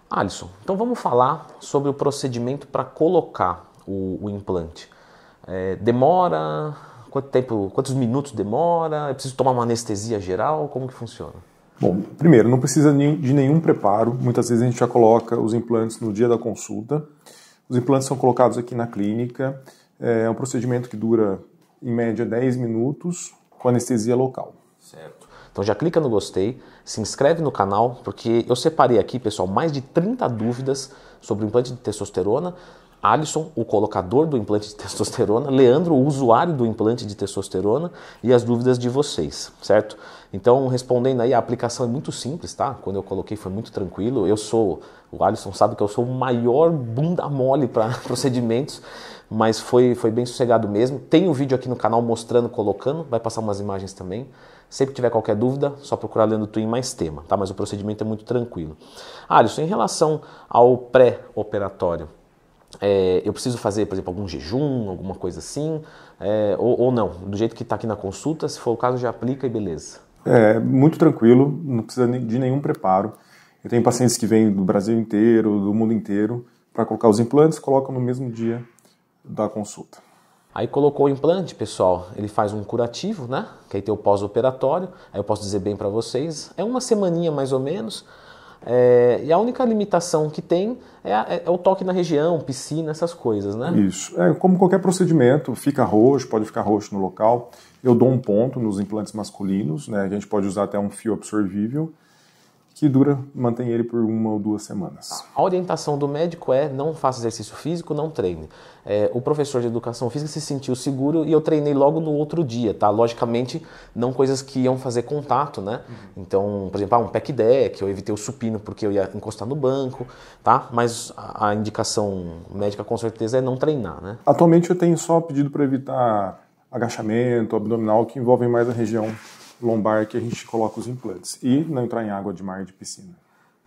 Alisson, então vamos falar sobre o procedimento para colocar o implante. Demora? Quanto tempo, quantos minutos demora? É preciso tomar uma anestesia geral? Como que funciona? Bom, primeiro, não precisa de nenhum preparo. Muitas vezes a gente já coloca os implantes no dia da consulta. Os implantes são colocados aqui na clínica. É um procedimento que dura, em média, 10 minutos com anestesia local. Certo. Então já clica no gostei, se inscreve no canal, porque eu separei aqui, pessoal, mais de 30 dúvidas sobre o implante de testosterona. Alisson, o colocador do implante de testosterona, Leandro, o usuário do implante de testosterona e as dúvidas de vocês, certo? Então, respondendo aí, a aplicação é muito simples, tá? Quando eu coloquei foi muito tranquilo. O Alisson sabe que eu sou o maior bunda mole para procedimentos, mas foi bem sossegado mesmo. Tem um vídeo aqui no canal mostrando, colocando, vai passar umas imagens também. Sempre que tiver qualquer dúvida, só procurar Leandro Twin mais tema, tá? Mas o procedimento é muito tranquilo. Alisson, em relação ao pré-operatório, eu preciso fazer, por exemplo, algum jejum, alguma coisa assim, ou não? Do jeito que está aqui na consulta, se for o caso, já aplica e beleza. É muito tranquilo, não precisa de nenhum preparo. Eu tenho pacientes que vêm do Brasil inteiro, do mundo inteiro, para colocar os implantes, colocam no mesmo dia da consulta. Aí colocou o implante, pessoal, ele faz um curativo, né? Que aí tem o pós-operatório, aí eu posso dizer bem para vocês, é uma semaninha mais ou menos, e a única limitação que tem é o toque na região, piscina, essas coisas, né? Isso. Como qualquer procedimento, fica roxo, pode ficar roxo no local. Eu dou um ponto nos implantes masculinos, né? A gente pode usar até um fio absorvível, que mantém ele por 1 ou 2 semanas. A orientação do médico é não faça exercício físico, não treine. O professor de educação física se sentiu seguro e eu treinei logo no outro dia, tá? Logicamente, não coisas que iam fazer contato, né? Então, por exemplo, um pec deck, eu evitei o supino porque eu ia encostar no banco, tá? Mas a indicação médica com certeza é não treinar, né? Atualmente eu tenho só pedido para evitar agachamento, abdominal, que envolvem mais a região lombar que a gente coloca os implantes. E não entrar em água de mar e de piscina.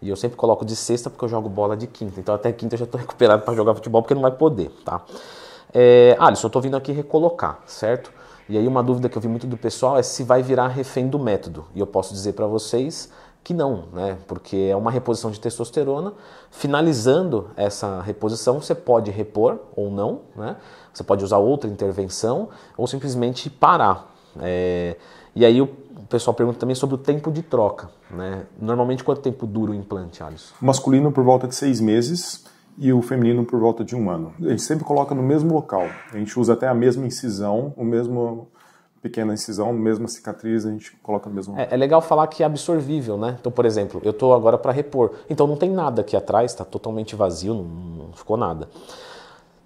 E eu sempre coloco de sexta porque eu jogo bola de quinta. Então até quinta eu já estou recuperado para jogar futebol porque não vai poder, tá? Alisson, eu estou vindo aqui recolocar, certo? E aí uma dúvida que eu vi muito do pessoal é se vai virar refém do método. E eu posso dizer para vocês que não, né? Porque é uma reposição de testosterona. Finalizando essa reposição, você pode repor ou não, né? Você pode usar outra intervenção ou simplesmente parar. E aí o pessoal pergunta também sobre o tempo de troca, né? Normalmente quanto tempo dura o implante, Alisson? O masculino por volta de 6 meses e o feminino por volta de 1 ano. A gente sempre coloca no mesmo local. A gente usa até a mesma incisão, o mesmo pequena incisão, a mesma cicatriz, a gente coloca no mesmo local. É legal falar que é absorvível, né? Então, por exemplo, eu estou agora para repor. Então não tem nada aqui atrás, está totalmente vazio, não ficou nada.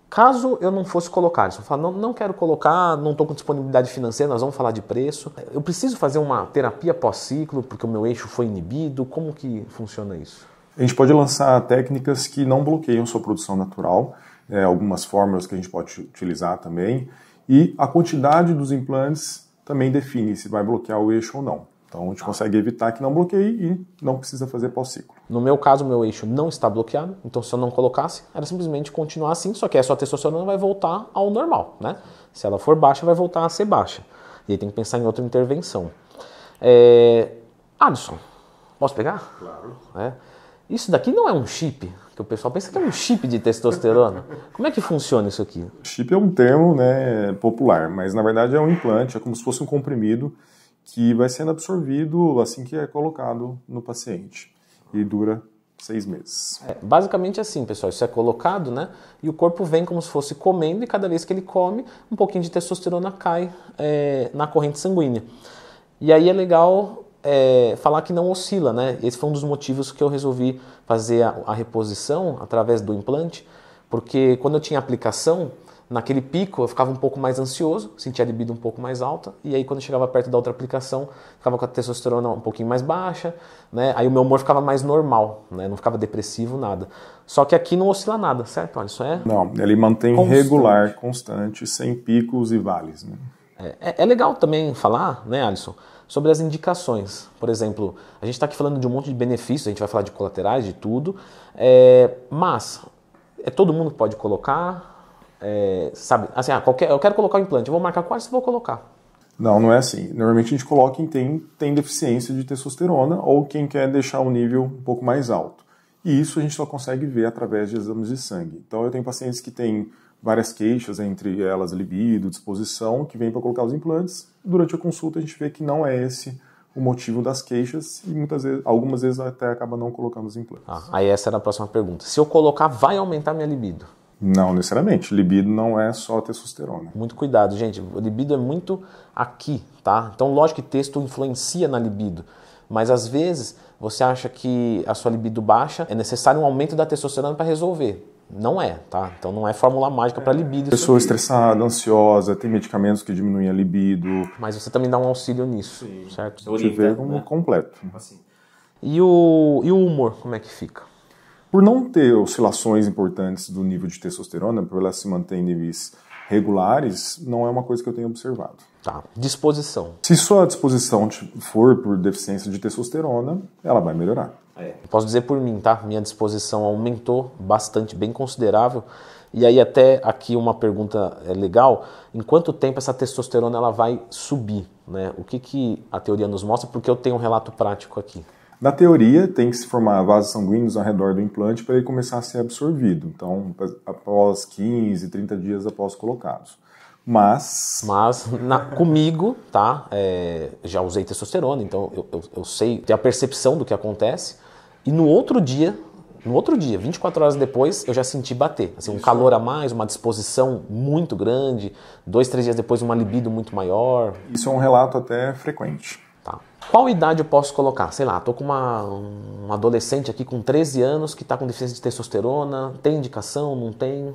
Caso eu não fosse colocar, se eu falar, não quero colocar, não estou com disponibilidade financeira, nós vamos falar de preço. Eu preciso fazer uma terapia pós-ciclo porque o meu eixo foi inibido? Como que funciona isso? A gente pode lançar técnicas que não bloqueiam sua produção natural, algumas fórmulas que a gente pode utilizar também, e a quantidade dos implantes também define se vai bloquear o eixo ou não. Então a gente consegue evitar que não bloqueie e não precisa fazer pós-ciclo. No meu caso, o meu eixo não está bloqueado, então se eu não colocasse, era simplesmente continuar assim, só que a sua testosterona vai voltar ao normal, né? Se ela for baixa, vai voltar a ser baixa. E aí tem que pensar em outra intervenção. Alisson, posso pegar? Claro. Isso daqui não é um chip, que o pessoal pensa que é um chip de testosterona. Como é que funciona isso aqui? Chip é um termo, né, popular, mas na verdade é um implante, é como se fosse um comprimido que vai sendo absorvido assim que é colocado no paciente e dura 6 meses. Basicamente assim, pessoal, isso é colocado, né? E o corpo vem como se fosse comendo e cada vez que ele come, um pouquinho de testosterona cai na corrente sanguínea. E aí é legal falar que não oscila, né? Esse foi um dos motivos que eu resolvi fazer a reposição através do implante, porque quando eu tinha aplicação, naquele pico eu ficava um pouco mais ansioso, sentia a libido um pouco mais alta, e aí quando eu chegava perto da outra aplicação, ficava com a testosterona um pouquinho mais baixa, né? Aí o meu humor ficava mais normal, né? Não ficava depressivo, nada. Só que aqui não oscila nada, certo? Olha, isso é... Não, ele mantém constante. Regular, constante, sem picos e vales, né? É legal também falar, né, Alisson, sobre as indicações. Por exemplo, a gente está aqui falando de um monte de benefícios, a gente vai falar de colaterais, de tudo, mas todo mundo que pode colocar... sabe, assim, eu quero colocar o implante, eu vou marcar qual eu vou colocar. Não é assim. Normalmente a gente coloca quem tem deficiência de testosterona ou quem quer deixar o nível um pouco mais alto. E isso a gente só consegue ver através de exames de sangue. Então eu tenho pacientes que têm várias queixas, entre elas libido, disposição, que vêm para colocar os implantes. Durante a consulta a gente vê que não é esse o motivo das queixas e muitas vezes, algumas vezes até acaba não colocando os implantes. Aí essa era a próxima pergunta. Se eu colocar, vai aumentar minha libido? Não necessariamente. Libido não é só testosterona. Muito cuidado, gente. O libido é muito aqui, tá? Então, lógico que texto influencia na libido, mas às vezes você acha que a sua libido baixa, é necessário um aumento da testosterona para resolver. Não é, tá? Então não é fórmula mágica para libido. Pessoa estressada, ansiosa, tem medicamentos que diminuem a libido. Mas você também dá um auxílio nisso, certo? A gente vê como completo. Assim. E o humor, como é que fica? Por não ter oscilações importantes do nível de testosterona, por ela se manter em níveis regulares, não é uma coisa que eu tenho observado. Tá. Disposição. Se sua disposição for por deficiência de testosterona, ela vai melhorar. Posso dizer por mim, tá? Minha disposição aumentou bastante, bem considerável. E aí até aqui uma pergunta legal, em quanto tempo essa testosterona ela vai subir, né? O que a teoria nos mostra? Porque eu tenho um relato prático aqui. Na teoria, tem que se formar vasos sanguíneos ao redor do implante para ele começar a ser absorvido. Então, após 15, 30 dias após colocados. Mas Comigo, tá? Já usei testosterona, então eu sei, tenho a percepção do que acontece. E no outro dia, 24 horas depois, eu já senti bater. Assim, um calor a mais, uma disposição muito grande. 2, 3 dias depois, uma libido muito maior. Isso é um relato até frequente. Tá. Qual idade eu posso colocar? Sei lá, tô com um adolescente aqui com 13 anos que está com deficiência de testosterona. Tem indicação? Não tem?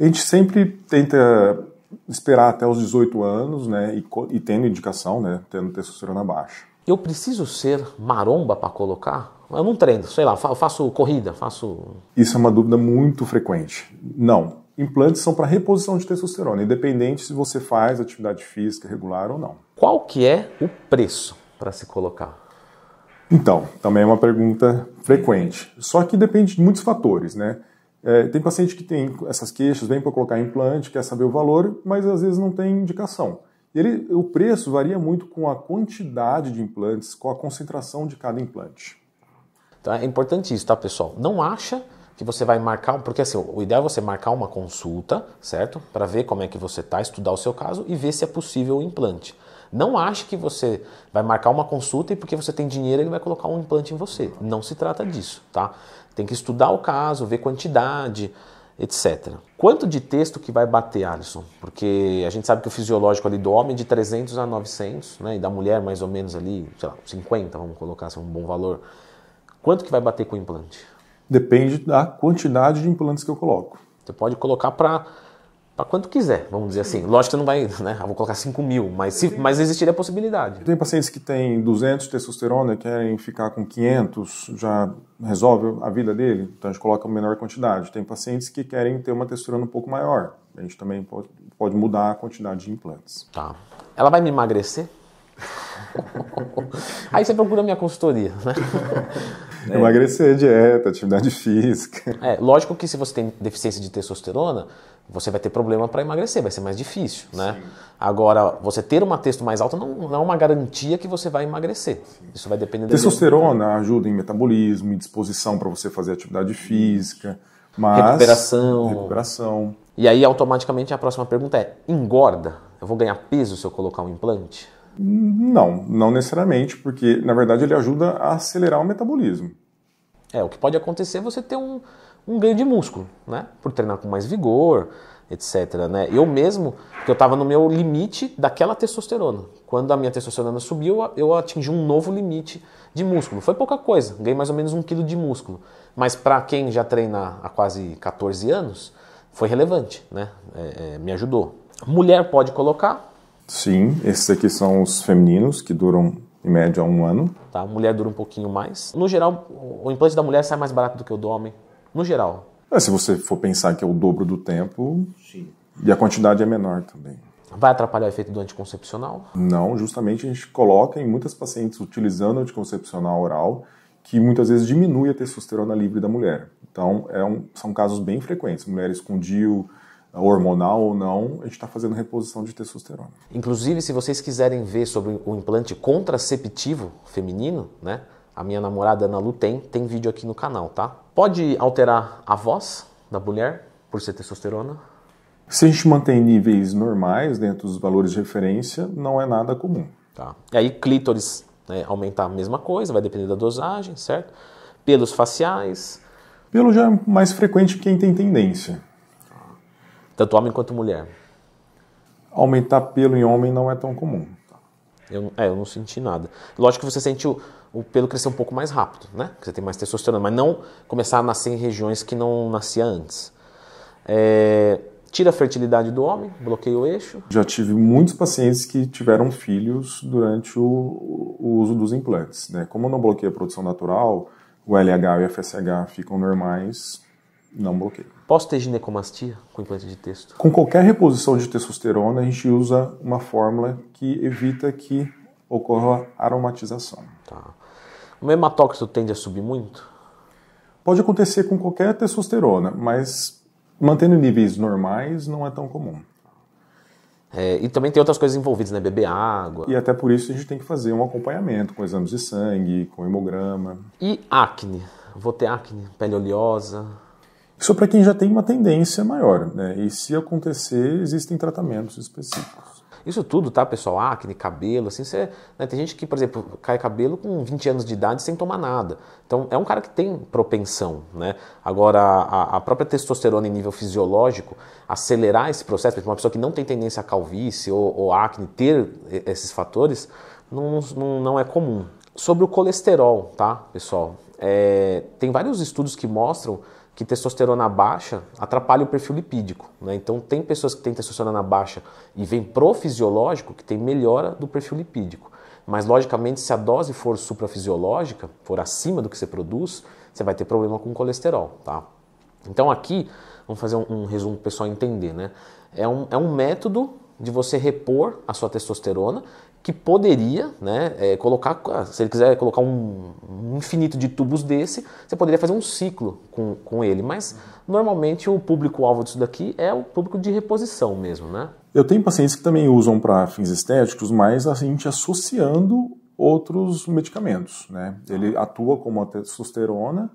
A gente sempre tenta esperar até os 18 anos, né? E tendo indicação, né? Tendo testosterona baixa. Eu preciso ser maromba para colocar? Eu não treino, sei lá, eu faço corrida, Isso é uma dúvida muito frequente. Não. Implantes são para reposição de testosterona, independente se você faz atividade física regular ou não. Qual que é o preço para se colocar? Então, também é uma pergunta frequente. Só que depende de muitos fatores, né? Tem paciente que tem essas queixas, vem para colocar implante, quer saber o valor, mas às vezes não tem indicação. O preço varia muito com a quantidade de implantes, com a concentração de cada implante. Então é importante isso, tá, pessoal? Não acha que você vai marcar, porque assim, o ideal é você marcar uma consulta, certo? Para ver como é que você tá, estudar o seu caso e ver se é possível o implante. Não ache que você vai marcar uma consulta e porque você tem dinheiro ele vai colocar um implante em você. Não se trata disso, tá? Tem que estudar o caso, ver quantidade, etc. Quanto de texto que vai bater, Alisson? Porque a gente sabe que o fisiológico ali do homem é de 300 a 900, né? E da mulher mais ou menos ali, sei lá, 50, vamos colocar assim, um bom valor. Quanto que vai bater com o implante? Depende da quantidade de implantes que eu coloco. Você pode colocar para quanto quiser, vamos dizer assim. Lógico que você não vai, né? Eu vou colocar 5.000, mas existiria a possibilidade. Tem pacientes que têm 200 de testosterona, querem ficar com 500, já resolve a vida dele, então a gente coloca uma menor quantidade. Tem pacientes que querem ter uma testosterona um pouco maior. A gente também pode mudar a quantidade de implantes. Tá. Ela vai me emagrecer? Aí você procura a minha consultoria, né? Emagrecer, dieta, atividade física. Lógico que se você tem deficiência de testosterona, você vai ter problema para emagrecer, vai ser mais difícil, né? Sim. Agora, você ter uma testo mais alta não é uma garantia que você vai emagrecer. Sim. Isso vai depender da testosterona ajuda em metabolismo, em disposição para você fazer atividade física, mas recuperação. E aí, automaticamente, a próxima pergunta é: engorda? Eu vou ganhar peso se eu colocar um implante? Não necessariamente, porque na verdade ele ajuda a acelerar o metabolismo. O que pode acontecer é você ter um ganho de músculo, né? Por treinar com mais vigor, etc. Né? Eu mesmo, que eu estava no meu limite daquela testosterona. Quando a minha testosterona subiu, eu atingi um novo limite de músculo. Foi pouca coisa, ganhei mais ou menos 1 quilo de músculo. Mas para quem já treina há quase 14 anos, foi relevante, né? Me ajudou. Mulher pode colocar? Sim, esses aqui são os femininos, que duram em média 1 ano. Tá, a mulher dura um pouquinho mais. No geral, o implante da mulher sai mais barato do que o do homem. No geral. Se você for pensar que é o dobro do tempo, sim. E a quantidade é menor também. Vai atrapalhar o efeito do anticoncepcional? Não, justamente a gente coloca em muitas pacientes utilizando anticoncepcional oral, que muitas vezes diminui a testosterona livre da mulher. Então, são casos bem frequentes. Mulheres com DIU, hormonal ou não, a gente está fazendo reposição de testosterona. Inclusive, se vocês quiserem ver sobre o implante contraceptivo feminino, né? a minha namorada Ana Lu tem vídeo aqui no canal, tá? Pode alterar a voz da mulher por ser testosterona? Se a gente mantém níveis normais dentro dos valores de referência, não é nada comum. Tá. E aí clítoris, né, aumentar a mesma coisa, vai depender da dosagem, certo? Pelos faciais. Pelo já é mais frequente quem tem tendência. Tanto homem quanto mulher. Aumentar pelo em homem não é tão comum. Eu não senti nada. Lógico que você sente o pelo crescer um pouco mais rápido, né? Porque você tem mais testosterona, mas não começar a nascer em regiões que não nascia antes. Tira a fertilidade do homem, bloqueia o eixo. Já tive muitos pacientes que tiveram filhos durante o uso dos implantes, né? Como não bloqueia a produção natural, o LH e o FSH ficam normais, não bloqueia. Posso ter ginecomastia com implante de testo? Com qualquer reposição de testosterona, a gente usa uma fórmula que evita que ocorra aromatização. Tá. O hematócrito tende a subir muito? Pode acontecer com qualquer testosterona, mas mantendo níveis normais não é tão comum. E também tem outras coisas envolvidas, né? Beber água. E até por isso a gente tem que fazer um acompanhamento com exames de sangue, com hemograma. E acne? Vou ter acne, pele oleosa? Isso para quem já tem uma tendência maior, né? E se acontecer, existem tratamentos específicos. Isso tudo, tá, pessoal? Acne, cabelo, assim, né, tem gente que, por exemplo, cai cabelo com 20 anos de idade sem tomar nada. Então, é um cara que tem propensão, né? Agora, a própria testosterona em nível fisiológico, acelerar esse processo, porque uma pessoa que não tem tendência a calvície ou acne ter esses fatores, não é comum. Sobre o colesterol, tá, pessoal? Tem vários estudos que mostram que testosterona baixa atrapalha o perfil lipídico, né? Então tem pessoas que têm testosterona baixa e vem pro fisiológico que tem melhora do perfil lipídico. Mas logicamente se a dose for suprafisiológica, for acima do que você produz, você vai ter problema com o colesterol, tá? Então aqui, vamos fazer um resumo para o pessoal entender, né? É um método de você repor a sua testosterona que poderia, né, colocar, se ele quiser colocar um infinito de tubos desse, você poderia fazer um ciclo com ele, mas normalmente o público-alvo disso daqui é o público de reposição mesmo, né? Eu tenho pacientes que também usam para fins estéticos, mas a gente associando outros medicamentos, né? Ele atua como a testosterona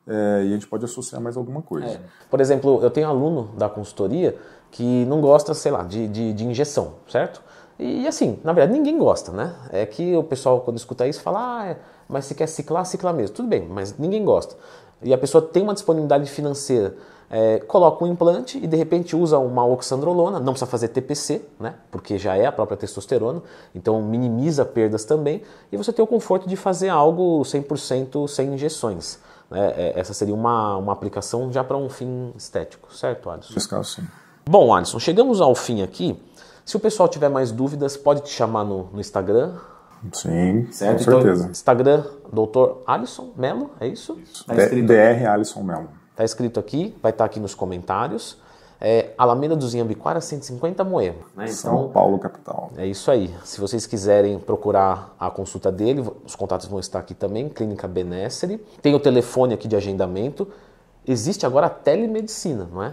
e a gente pode associar mais alguma coisa. Por exemplo, eu tenho aluno da consultoria que não gosta, sei lá, de injeção, certo? E assim, na verdade ninguém gosta, né? É que o pessoal quando escuta isso fala, mas se quer ciclar, cicla mesmo. Tudo bem, mas ninguém gosta. E a pessoa tem uma disponibilidade financeira, coloca um implante e de repente usa uma oxandrolona, não precisa fazer TPC, né? Porque já é a própria testosterona, então minimiza perdas também e você tem o conforto de fazer algo 100% sem injeções. Essa seria uma aplicação já para um fim estético, certo, Alisson? Nesse caso, sim. Bom, Alisson, chegamos ao fim aqui. Se o pessoal tiver mais dúvidas, pode te chamar no Instagram. Sim, certo? Com certeza. Então, Instagram, Dr. Alisson Melo, é isso? Tá escrito Dr. Alisson Melo. Está escrito aqui, vai estar aqui nos comentários. Alameda dos Inhambiquara, 150 Moema. Né? Então, São Paulo, capital. É isso aí. Se vocês quiserem procurar a consulta dele, os contatos vão estar aqui também, Clínica Benessere. Tem o telefone aqui de agendamento. Existe agora a telemedicina, não é?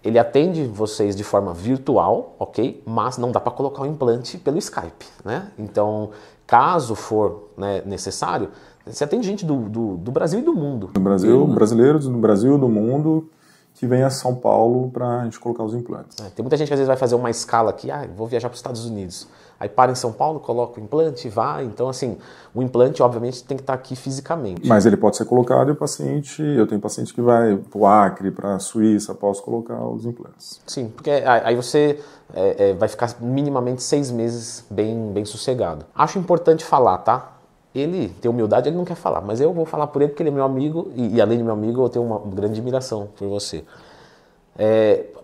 Ele atende vocês de forma virtual, ok? Mas não dá para colocar o implante pelo Skype, né? Então, caso for, né, necessário, você atende gente do Brasil e do mundo. Do Brasil, brasileiros do Brasil e do mundo que vem a São Paulo para a gente colocar os implantes. Tem muita gente que às vezes vai fazer uma escala aqui, vou viajar para os Estados Unidos. Aí para em São Paulo, coloca o implante, vai. Então, assim, o implante, obviamente, tem que estar aqui fisicamente. Mas ele pode ser colocado e o paciente... Eu tenho paciente que vai para o Acre, para a Suíça, posso colocar os implantes. Sim, porque aí você vai ficar minimamente 6 meses bem sossegado. Acho importante falar, tá? Ele tem humildade, ele não quer falar, mas eu vou falar por ele porque ele é meu amigo e além de meu amigo, eu tenho uma grande admiração por você.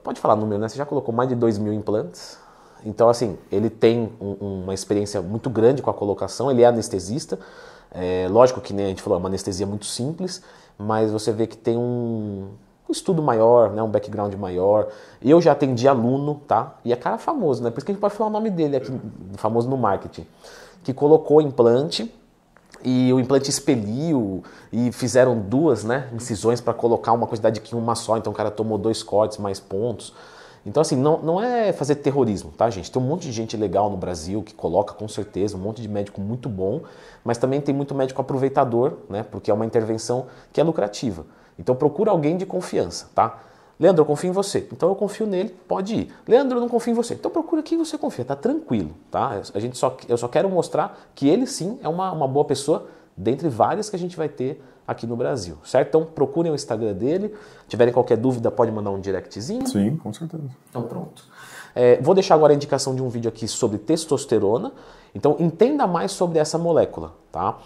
Pode falar número, né? Você já colocou mais de 2.000 implantes. Então, assim, ele tem uma experiência muito grande com a colocação, ele é anestesista. Lógico que, né, a gente falou, é uma anestesia muito simples, mas você vê que tem um estudo maior, né, um background maior. Eu já atendi aluno, tá? E é cara famoso, né? Por isso que a gente pode falar o nome dele aqui, famoso no marketing, que colocou implante e o implante expeliu e fizeram 2, né, incisões para colocar uma quantidade de uma só, então o cara tomou 2 cortes, mais pontos. Então, assim, não é fazer terrorismo, tá, gente? Tem um monte de gente legal no Brasil que coloca, com certeza, um monte de médico muito bom, mas também tem muito médico aproveitador, né? Porque é uma intervenção que é lucrativa. Então, procura alguém de confiança, tá? Leandro, eu confio em você. Então, eu confio nele, pode ir. Leandro, eu não confio em você. Então, procura quem você confia, tá tranquilo, tá? Eu só quero mostrar que ele, sim, é uma boa pessoa, dentre várias que a gente vai ter aqui no Brasil, certo? Então procurem o Instagram dele. Se tiverem qualquer dúvida, pode mandar um directzinho. Sim, com certeza. Então pronto. Vou deixar agora a indicação de um vídeo aqui sobre testosterona. Então entenda mais sobre essa molécula, tá?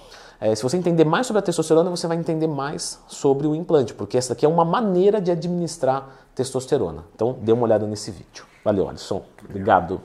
Se você entender mais sobre a testosterona, você vai entender mais sobre o implante, porque essa aqui é uma maneira de administrar testosterona. Então dê uma olhada nesse vídeo. Valeu, Alisson. Obrigado.